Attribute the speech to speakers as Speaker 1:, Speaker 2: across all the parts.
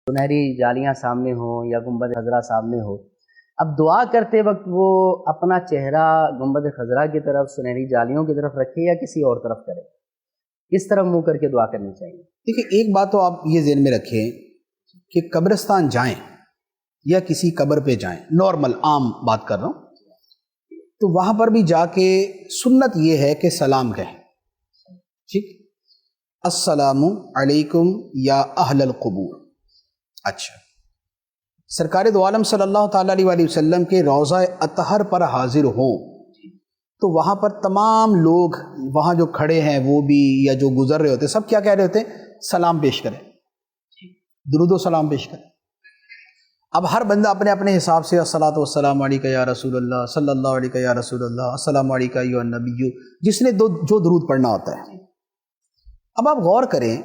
Speaker 1: سنہری جالیاں سامنے ہوں یا گنبد خضرا سامنے ہو، اب دعا کرتے وقت وہ اپنا چہرہ گنبد خضرا کی طرف، سنہری جالیوں کی طرف رکھے یا کسی اور طرف کرے؟ کس طرف منہ کر کے دعا کرنی چاہیے؟
Speaker 2: دیکھیے، ایک بات تو آپ یہ ذہن میں رکھیں کہ قبرستان جائیں یا کسی قبر پہ جائیں، نارمل عام بات کر رہا ہوں، تو وہاں پر بھی جا کے سنت یہ ہے کہ سلام کہیں، ٹھیک، السلام علیکم یا اہل القبور۔ اچھا، سرکار دو عالم صلی اللہ تعالیٰ علیہ وسلم کے روضہ اطہر پر حاضر ہوں تو وہاں پر تمام لوگ وہاں جو کھڑے ہیں وہ بھی یا جو گزر رہے ہوتے سب کیا کہہ رہے ہوتے ہیں؟ سلام پیش کریں، درود و سلام پیش کریں۔ اب ہر بندہ اپنے اپنے حساب سے الصلاۃ والسلام علیکہ یا رسول اللہ، صلی اللہ علیہ یا رسول اللہ، السلام علیکہ ایھا النبی، جس نے جو درود پڑھنا ہوتا ہے۔ اب آپ غور کریں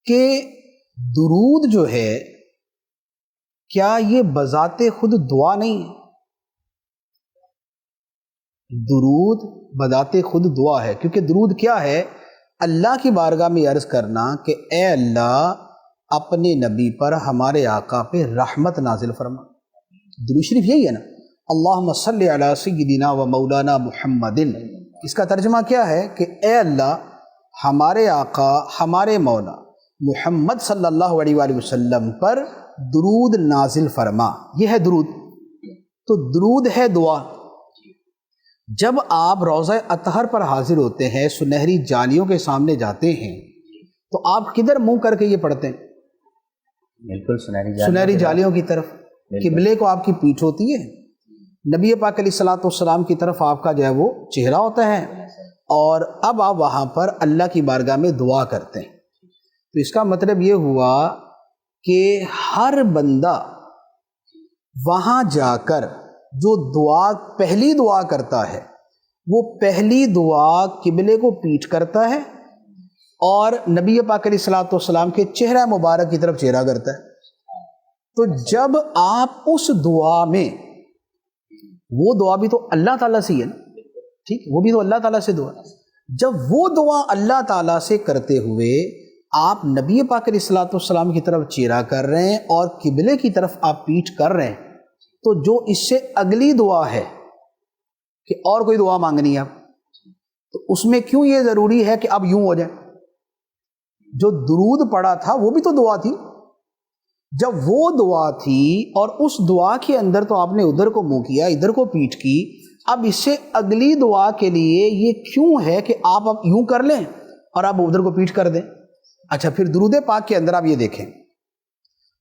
Speaker 2: کہ درود جو ہے کیا یہ بذات خود دعا نہیں ہے؟ درود بذات خود دعا ہے، کیونکہ درود کیا ہے؟ اللہ کی بارگاہ میں عرض کرنا کہ اے اللہ اپنے نبی پر، ہمارے آقا پہ رحمت نازل فرما۔ درود شریف یہی ہے نا، اللہم صلی علی سیدنا و مولانا محمد۔ اس کا ترجمہ کیا ہے کہ اے اللہ ہمارے آقا، ہمارے مولا محمد صلی اللہ علیہ وآلہ وسلم پر درود نازل فرما۔ یہ ہے درود۔ تو درود ہے دعا۔ جب آپ روضہ اطہر پر حاضر ہوتے ہیں، سنہری جالیوں کے سامنے جاتے ہیں، تو آپ کدھر منہ کر کے یہ پڑھتے ہیں؟
Speaker 1: بالکل
Speaker 2: سنہری جالیوں کی طرف۔ قبلے کو آپ کی پیٹھ ہوتی ہے، نبی پاک علیہ الصلوۃ والسلام کی طرف آپ کا جو ہے وہ چہرہ ہوتا ہے، اور اب آپ وہاں پر اللہ کی بارگاہ میں دعا کرتے ہیں۔ تو اس کا مطلب یہ ہوا کہ ہر بندہ وہاں جا کر جو دعا پہلی دعا کرتا ہے، وہ پہلی دعا قبلے کو پیٹ کرتا ہے اور نبی پاک علیہ الصلوۃ والسلام کے چہرہ مبارک کی طرف چہرہ کرتا ہے۔ تو جب آپ اس دعا میں، وہ دعا بھی تو اللہ تعالیٰ سے ہی ہے نا، ٹھیک، وہ بھی تو اللہ تعالیٰ سے دعا، جب وہ دعا اللہ تعالیٰ سے کرتے ہوئے آپ نبی پاک علیہ الصلوۃ والسلام کی طرف چہرہ کر رہے ہیں اور قبلے کی طرف آپ پیٹھ کر رہے ہیں، تو جو اس سے اگلی دعا ہے کہ اور کوئی دعا مانگنی ہے آپ، تو اس میں کیوں یہ ضروری ہے کہ اب یوں ہو جائے؟ جو درود پڑا تھا وہ بھی تو دعا تھی۔ جب وہ دعا تھی اور اس دعا کے اندر تو آپ نے ادھر کو منہ کیا، ادھر کو پیٹھ کی، اب اس سے اگلی دعا کے لیے یہ کیوں ہے کہ آپ اب یوں کر لیں اور آپ ادھر کو پیٹھ کر دیں؟ اچھا، پھر درود پاک کے اندر آپ یہ دیکھیں،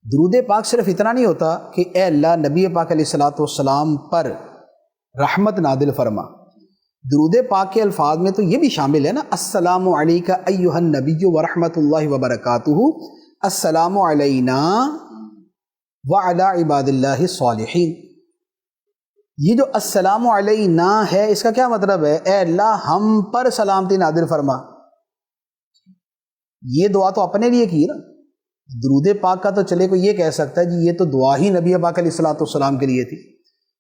Speaker 2: درود پاک صرف اتنا نہیں ہوتا کہ اے اللہ نبی پاک علیہ الصلوۃ والسلام پر رحمت نازل فرما۔ درود پاک کے الفاظ میں تو یہ بھی شامل ہے نا، السلام علیکہ ایھا النبی ورحمۃ اللہ وبرکاتہ، السلام علینا وعلی عباد اللہ الصالحین۔ یہ جو السلام علینا ہے، اس کا کیا مطلب ہے؟ اے اللہ ہم پر سلامتی نازل فرما۔ یہ دعا تو اپنے لیے کی نا۔ درود پاک کا تو چلے کوئی یہ کہہ سکتا ہے جی یہ تو دعا ہی نبی پاک علیہ الصلوۃ والسلام کے لیے تھی،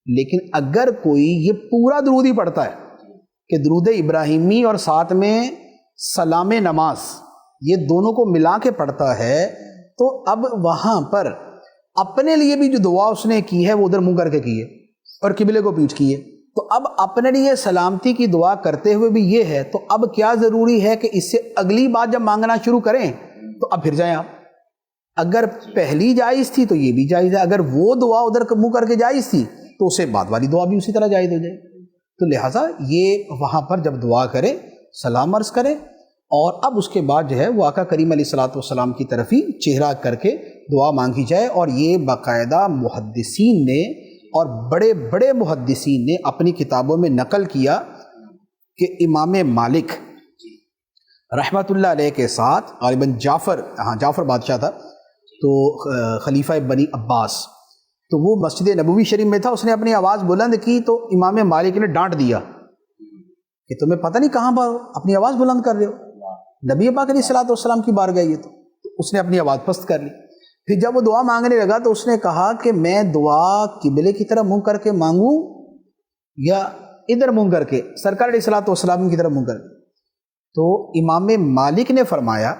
Speaker 2: لیکن اگر کوئی یہ پورا درود ہی پڑھتا ہے کہ درود ابراہیمی اور ساتھ میں سلام نماز، یہ دونوں کو ملا کے پڑھتا ہے، تو اب وہاں پر اپنے لیے بھی جو دعا اس نے کی ہے وہ ادھر منہ کر کے کی ہے اور قبلے کو پیٹھ کی ہے، تو اب اپنے لیے سلامتی کی دعا کرتے ہوئے بھی یہ ہے، تو اب کیا ضروری ہے کہ اس سے اگلی بات جب مانگنا شروع کریں تو اب پھر جائیں آپ۔ اگر پہلی جائز تھی تو یہ بھی جائز ہے، اگر وہ دعا ادھر منہ کر کے جائز تھی تو اسے بعد والی دعا بھی اسی طرح جائز ہو جائے۔ تو لہٰذا یہ وہاں پر جب دعا کرے سلام عرض کرے، اور اب اس کے بعد جو ہے وہ آقا کریم علیہ الصلوۃ والسلام کی طرف ہی چہرہ کر کے دعا مانگی جائے۔ اور یہ باقاعدہ محدثین نے اور بڑے بڑے محدثین نے اپنی کتابوں میں نقل کیا کہ امام مالک رحمۃ اللہ علیہ کے ساتھ غالباً جعفر بادشاہ تھا، تو خلیفہ بنی عباس، تو وہ مسجد نبوی شریف میں تھا، اس نے اپنی آواز بلند کی تو امام مالک نے ڈانٹ دیا کہ تمہیں پتہ نہیں کہاں پر اپنی آواز بلند کر رہے ہو، نبی پاک علیہ الصلوۃ والسلام کی بارگاہ یہ تو اس نے اپنی آواز پست کر لی۔ پھر جب وہ دعا مانگنے لگا تو اس نے کہا کہ میں دعا قبلے کی طرف منہ کر کے مانگوں یا ادھر منہ کر کے، سرکار علیہ الصلوۃ والسلام کی طرف منہ کر کے؟ تو امام مالک نے فرمایا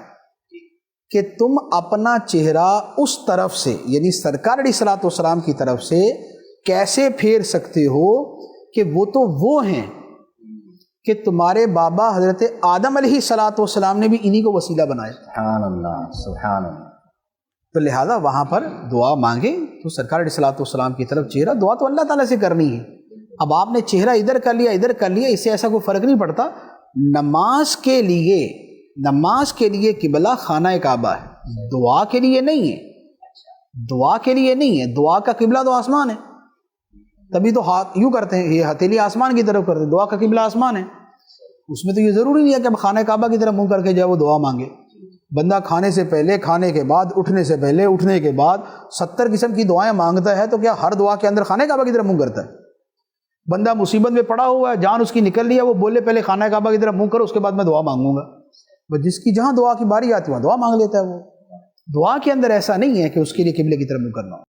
Speaker 2: کہ تم اپنا چہرہ اس طرف سے یعنی سرکار علیہ الصلوۃ والسلام کی طرف سے کیسے پھیر سکتے ہو کہ وہ تو وہ ہیں کہ تمہارے بابا حضرت آدم علیہ الصلوۃ والسلام نے بھی انہی کو وسیلہ بنایا.
Speaker 1: سبحان اللہ سبحان اللہ.
Speaker 2: تو لہٰذا وہاں پر دعا مانگیں تو سرکار علیہ الصلوۃ والسلام کی طرف چہرہ دعا تو اللہ تعالیٰ سے کرنی ہے. اب آپ نے چہرہ ادھر کر لیا ادھر کر لیا، اس سے ایسا کوئی فرق نہیں پڑتا. نماز کے لیے قبلہ خانہ کعبہ ہے، دعا کے لیے نہیں ہے. دعا کے لیے نہیں ہے، دعا کا قبلہ تو آسمان ہے. تبھی تو ہاتھ یوں کرتے ہیں، یہ ہتھیلی آسمان کی طرف کرتے ہیں. دعا کا قبلہ آسمان ہے، اس میں تو یہ ضروری نہیں ہے کہ اب خانہ کعبہ کی طرف منہ کر کے جائے وہ دعا مانگے. بندہ کھانے سے پہلے، کھانے کے بعد، اٹھنے سے پہلے، اٹھنے کے بعد 70 قسم کی دعائیں مانگتا ہے، تو کیا ہر دعا کے اندر خانہ کعبہ کی طرف منہ کرتا ہے؟ بندہ مصیبت میں پڑا ہوا ہے، جان اس کی نکل رہی ہے، وہ بولے پہلے خانہ کعبہ کی طرف منہ کرو، اس کے بعد میں دعا مانگوں گا. بس جس کی جہاں دعا کی باری آتی ہے وہاں دعا مانگ لیتا ہے. وہ دعا کے اندر ایسا نہیں ہے کہ اس کے لیے قبلے کی طرف منہ کرنا ہو.